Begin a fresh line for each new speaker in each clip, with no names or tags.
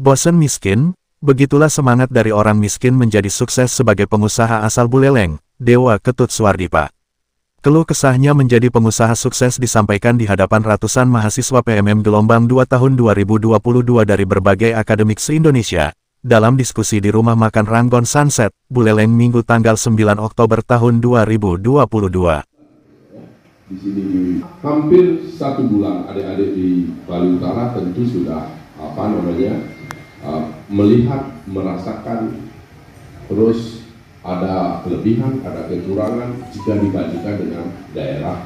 Bosen miskin, begitulah semangat dari orang miskin menjadi sukses sebagai pengusaha asal Buleleng, Dewa Ketut Suwardipa. Keluh kesahnya menjadi pengusaha sukses disampaikan di hadapan ratusan mahasiswa PMM Gelombang 2 tahun 2022 dari berbagai akademik se-Indonesia, dalam diskusi di Rumah Makan Ranggon Sunset, Buleleng Minggu tanggal 9 Oktober tahun 2022.
Di sini hampir 1 bulan adik-adik di Bali Utara tentu sudah melihat, merasakan, terus ada kelebihan, ada kekurangan jika dibandingkan dengan daerah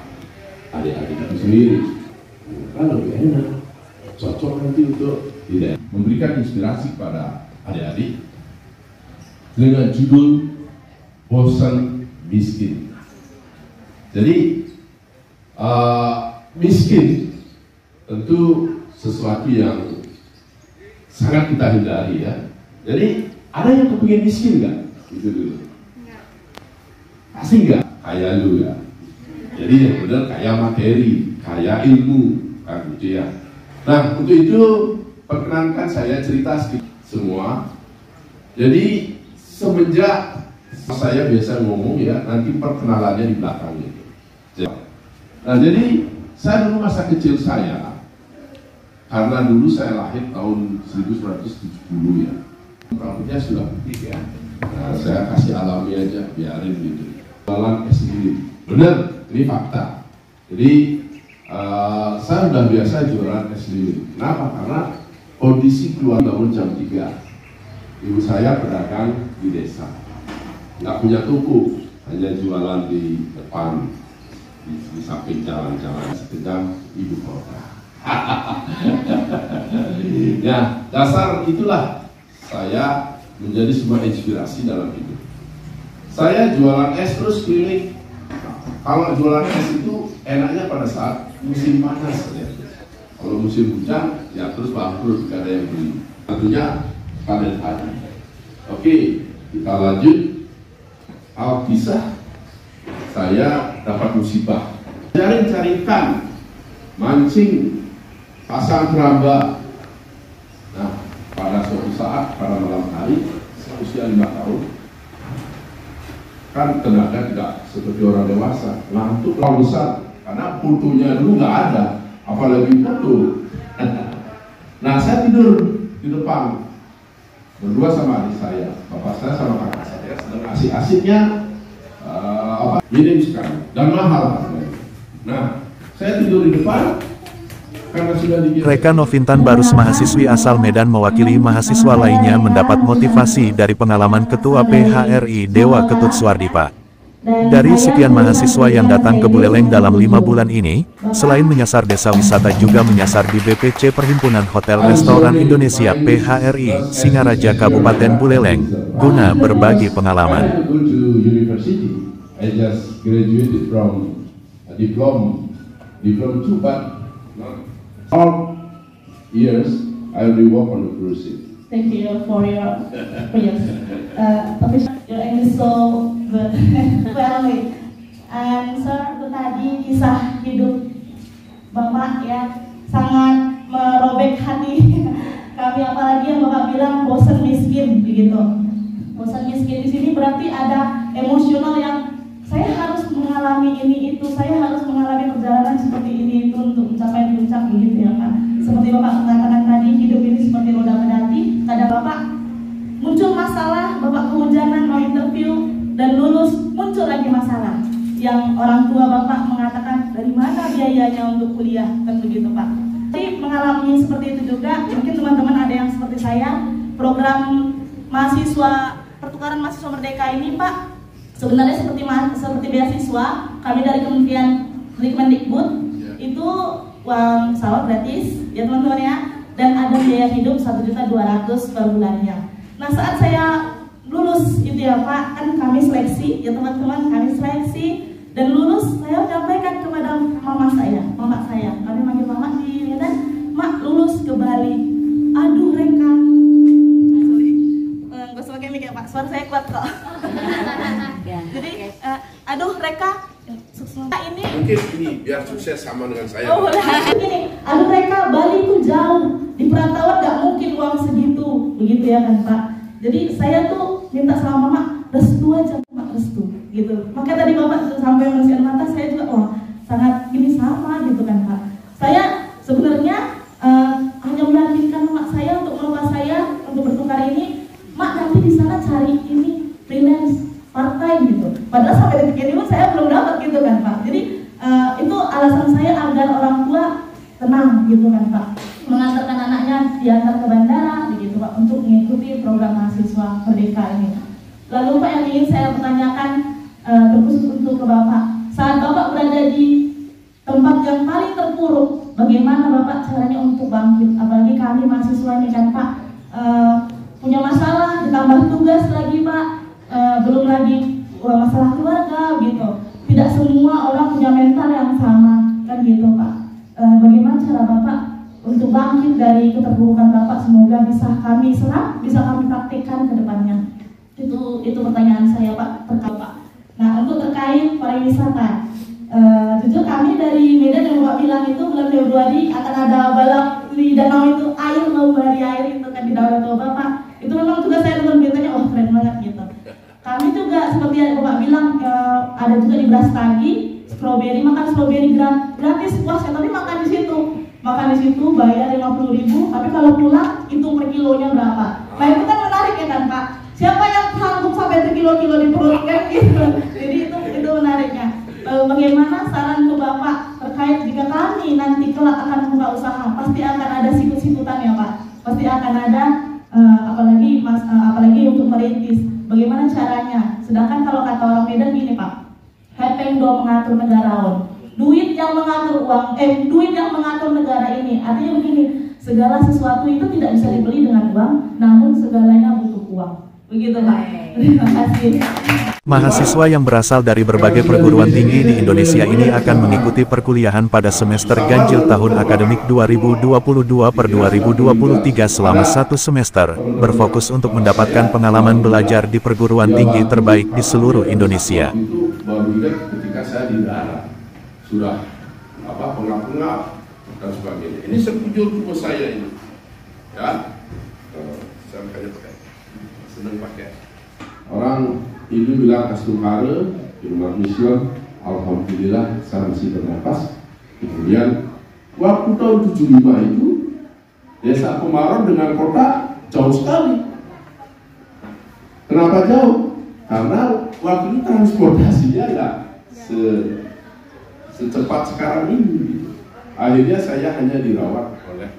adik-adik itu sendiri. Kan lebih enak, cocok nanti untuk tidak memberikan inspirasi pada adik-adik dengan judul Bosan Miskin. Jadi miskin tentu sesuatu yang sangat kita hindari ya. Jadi ada yang kepingin miskin nggak? Itu dulu. Pasti nggak? Kaya lu ya. Jadi yang benar kaya materi, kaya ilmu, kan gitu ya. Nah untuk itu perkenankan saya cerita sedikit semua. Jadi semenjak saya biasa ngomong ya, nanti perkenalannya di belakang itu. Nah jadi saya dulu masa kecil saya, karena dulu saya lahir tahun 1970 ya, rambutnya sudah putih ya. Nah, saya kasih alami aja, biarin gitu. Jualan es lilin, bener, ini fakta. Jadi saya udah biasa jualan es lilin. Kenapa? Karena kondisi keluar tahun jam 3. Ibu saya pedagang di desa, nggak punya toko, hanya jualan di depan, di samping jalan-jalan sedang ibu kota. Ya, dasar itulah saya menjadi sebuah inspirasi dalam hidup. Saya jualan es terus keliling. Kalau jualan es itu enaknya pada saat musim panas ya. Kalau musim hujan ya terus bangkrut, gak ada yang beli. Tentunya panen padi. Oke, kita lanjut. Alkisah saya dapat musibah. Cari ikan, mancing, pasang keramba. Nah, pada suatu saat, pada malam hari, usia 5 tahun, kan tenaga tidak seperti orang dewasa, ngantuk lausan, karena putunya dulu nggak ada, apalagi putu. Nah, saya tidur di depan, berdua sama adik saya, bapak saya sama kakak saya, sedang asik-asiknya minum sekali, dan mahal harganya. Nah, saya tidur di depan, karena sudah
Reka Novintan Barus, mahasiswi asal Medan mewakili mahasiswa lainnya mendapat motivasi dari pengalaman Ketua PHRI Dewa Ketut Suwardipa. Dari sekian mahasiswa yang datang ke Buleleng dalam 5 bulan ini, selain menyasar desa wisata juga menyasar di BPC Perhimpunan Hotel Restoran Indonesia PHRI Singaraja Kabupaten Buleleng, guna berbagi pengalaman.
I just graduated from diploma 2, but all years I will work on the cruise ship.
Thank you for your your English so good. Well, and sir, itu tadi kisah hidup Bapak ya, sangat merobek hati kami, apalagi yang Bapak bilang bosan miskin begitu. Bosan miskin di sini berarti ada emosional yang saya harus mengalami ini itu, saya harus mengalami perjalanan seperti ini itu untuk mencapai puncak begitu ya Pak. Seperti Bapak mengatakan tadi, hidup ini seperti roda medati. Kadang Bapak muncul masalah, Bapak kehujanan mau interview dan lulus, muncul lagi masalah. Yang orang tua Bapak mengatakan dari mana biayanya untuk kuliah, kan begitu Pak. Jadi mengalami seperti itu juga, mungkin teman-teman ada yang seperti saya, program mahasiswa pertukaran mahasiswa merdeka ini Pak. Sebenarnya seperti beasiswa, kami dari Kementerian Kemendikbud itu uang pesawat gratis ya teman-teman ya, dan ada biaya hidup 1.200.000 per bulannya. Nah saat saya lulus itu ya Pak, kan kami seleksi ya teman-teman, kami seleksi dan lulus, saya menyampaikan kepada mama saya, kami manggil mama di Medan, mak lulus ke Bali. Aduh Reka, gak usah pakai mic ya Pak, suara saya kuat kok. Jadi, aduh Reka, ini
mungkin ini biar sukses sama dengan saya.
Oh, gini, aduh Reka, Bali itu jauh, di perantauan gak mungkin uang segitu. begitu ya kan Pak. Jadi saya tuh minta sama Mama, restu aja Mak, restu gitu. Makanya tadi Bapak sampai membersihkan mata, saya juga wah sangat ini sama gitu kan Pak. Saya sebenarnya hanya meyakinkan Mak saya untuk merubah saya untuk bertukar ini, Mak nanti di sana cari ini freelance part time gitu. Padahal sampai detik ini pun saya belum dapat gitu kan Pak. Jadi itu alasan saya agar orang tua tenang gitu kan Pak, mengantarkan anaknya diantar ke bandara begitu Pak untuk mengikuti program mahasiswa merdeka ini. Lalu Pak, yang ingin saya pertanyakan terkhusus untuk ke Bapak, saat Bapak berada di tempat yang paling terpuruk, bagaimana Bapak caranya untuk bangkit? Apalagi kami mahasiswa ini kan Pak, punya masalah, ditambah tugas lagi Pak, belum lagi masalah keluarga gitu. Tidak semua orang punya mental yang sama kan gitu Pak. Bagaimana cara Bapak untuk bangkit dari keterpurukan Bapak? Semoga bisa kami serap, bisa kami praktikkan ke depannya. Itu pertanyaan saya Pak terkait Pak. Nah, untuk terkait pariwisata, jujur kami dari Medan yang Bapak bilang itu bulan Februari akan ada balap di danau itu, air lomba di air itu kan di Danau Toba Pak. Itu memang juga saya nonton beritanya, oh keren banget gitu. Kami juga seperti yang Bapak bilang, ada juga di Brastagi, strawberry, makan strawberry gratis puas ya, tapi makan di situ. Makan di situ bayar 50.000, tapi kalau pulang hitung per kilonya berapa. Nah itu kan menarik ya kan Pak. Siapa yang sanggup sampai berkilo-kilo di perut kan gitu. Jadi itu menariknya. Bagaimana saran ke Bapak terkait jika kami nanti kelak akan membuka usaha, pasti akan ada sikut-sikutan ya Pak. Pasti akan ada apalagi untuk merintis. Bagaimana caranya? Sedangkan kalau kata orang Medan gini Pak, hepeng do mengatur negarawan. Duit yang mengatur duit yang mengatur negara ini. Artinya begini, segala sesuatu itu tidak bisa dibeli dengan uang, namun segalanya butuh uang. Begitu Pak. Terima kasih.
Mahasiswa yang berasal dari berbagai perguruan tinggi di Indonesia ini akan mengikuti perkuliahan pada semester ganjil tahun akademik 2022 per 2023 selama 1 semester, berfokus untuk mendapatkan pengalaman belajar di perguruan tinggi terbaik di seluruh Indonesia.
Itu baru ingat ketika saya di darat, sudah pengap-pengap dan sebagainya. Ini sekujur tubuh saya ini, ya, saya pakai, senang pakai. Orang Hindu bilang astuhara, umat Islam, alhamdulillah saya masih bernapas. Kemudian waktu tahun 75 itu desa Kemarau dengan kota jauh sekali. Kenapa jauh? Karena waktu itu transportasinya nggak secepat sekarang ini. Akhirnya saya hanya dirawat oleh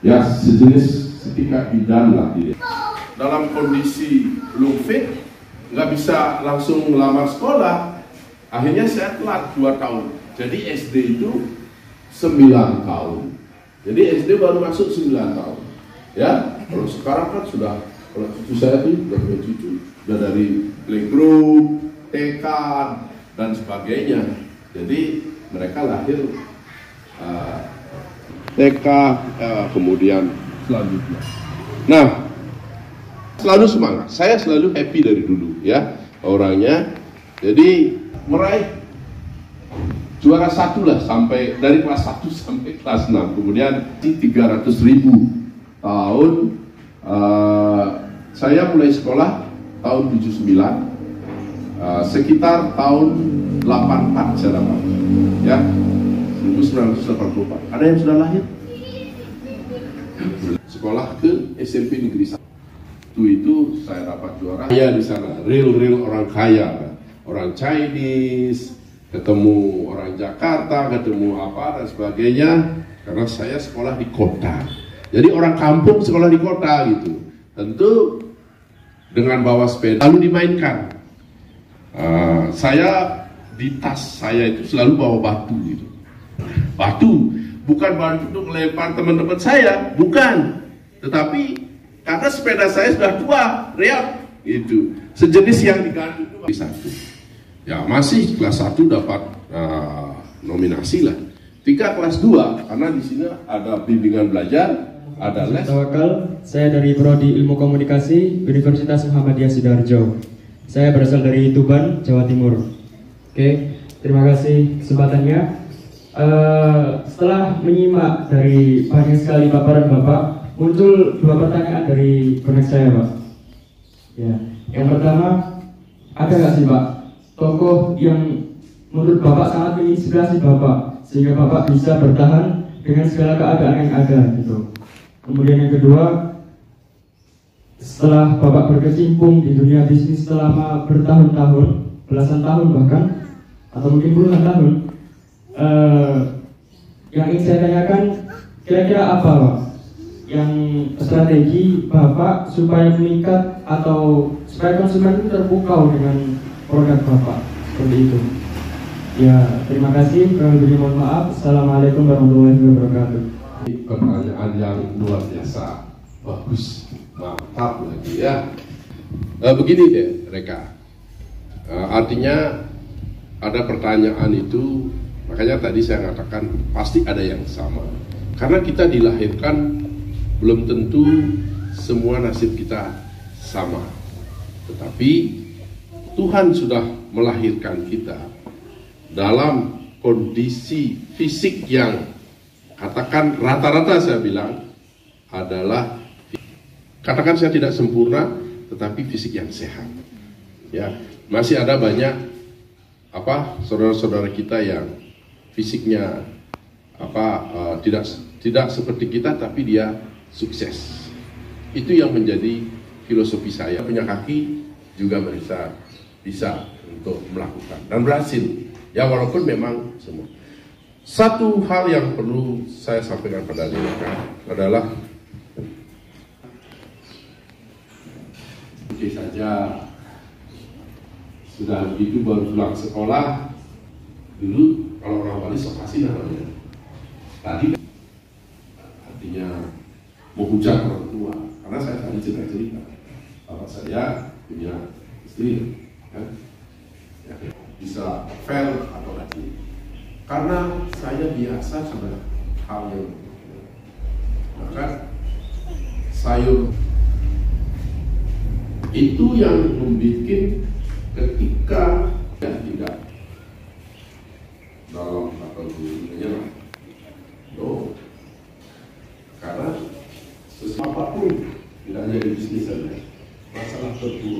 ya sejenis setingkat bidan lah. Dalam kondisi belum fit, nggak bisa langsung melamar sekolah. Akhirnya saya telat 2 tahun. Jadi SD itu 9 tahun. Jadi SD baru masuk 9 tahun. Ya, kalau sekarang kan sudah, kalau cucu saya itu sudah punya cucu, sudah dari playgroup, TK dan sebagainya. Jadi mereka lahir TK kemudian selanjutnya. Nah, selalu semangat. Saya selalu happy dari dulu ya orangnya. Jadi meraih juara 1 lah sampai dari kelas 1 sampai kelas 6. Kemudian di 300.000 tahun saya mulai sekolah tahun 79, sekitar tahun 84 saya dapat ya, 1984. Ada yang sudah lahir? Sekolah ke SMP Negeri 1. Itu saya dapat juara kaya di sana, real orang kaya, orang Chinese, ketemu orang Jakarta, ketemu apa dan sebagainya, karena saya sekolah di kota. Jadi orang kampung sekolah di kota gitu. Tentu dengan bawa sepeda lalu dimainkan. Saya di tas saya itu selalu bawa batu gitu. Batu bukan batu untuk melempar teman-teman saya, bukan. Tetapi karena sepeda saya sudah tua, reak gitu. Sejenis yang diganti itu di 1. Ya masih kelas 1 dapat nominasi lah. 3 kelas 2 karena di sini ada bimbingan belajar, ada les.
Tawakal, saya dari Prodi Ilmu Komunikasi Universitas Muhammadiyah Sidoarjo. Saya berasal dari Tuban, Jawa Timur. Oke, terima kasih kesempatannya. Setelah menyimak dari banyak sekali paparan Bapak muncul dua pertanyaan dari konek saya, Pak. Ya, yang pertama, ada nggak sih Pak tokoh yang menurut Bapak sangat menginspirasi Bapak sehingga Bapak bisa bertahan dengan segala keadaan yang ada gitu. Kemudian yang kedua, setelah Bapak berkecimpung di dunia bisnis selama bertahun-tahun, belasan tahun bahkan, atau mungkin puluhan tahun, yang ingin saya tanyakan, kira-kira apa Pak yang strategi Bapak supaya meningkat atau supaya konsumen itu terpukau dengan produk Bapak, seperti itu. Ya, terima kasih. Kurang lebihnya mohon maaf. Assalamualaikum warahmatullahi wabarakatuh.
Pertanyaan yang luar biasa, bagus, mantap lagi ya. Begini deh, Reka. Artinya ada pertanyaan itu, makanya tadi saya katakan pasti ada yang sama. Karena kita dilahirkan belum tentu semua nasib kita sama. Tetapi Tuhan sudah melahirkan kita dalam kondisi fisik yang katakan rata-rata saya bilang adalah, katakan saya tidak sempurna, tetapi fisik yang sehat. Ya, masih ada banyak saudara-saudara kita yang fisiknya tidak seperti kita, tapi dia sukses. Itu yang menjadi filosofi saya. Punya kaki juga bisa untuk melakukan dan berhasil. Ya, walaupun memang semua. Satu hal yang perlu saya sampaikan pada mereka adalah mungkin saja sudah begitu baru pulang sekolah, dulu kalau orang Bali sokasi namanya. Tadi artinya menghujat orang tua, karena saya tadi cerita bapak saya punya istri, kan? Ya, bisa fail atau lagi, karena saya biasa sama hal yang maka sayur itu yang membuat ketika ya tidak dalam atau menyerah, karena sesuatu apapun tidak hanya di bisnis saja, masalah berbuat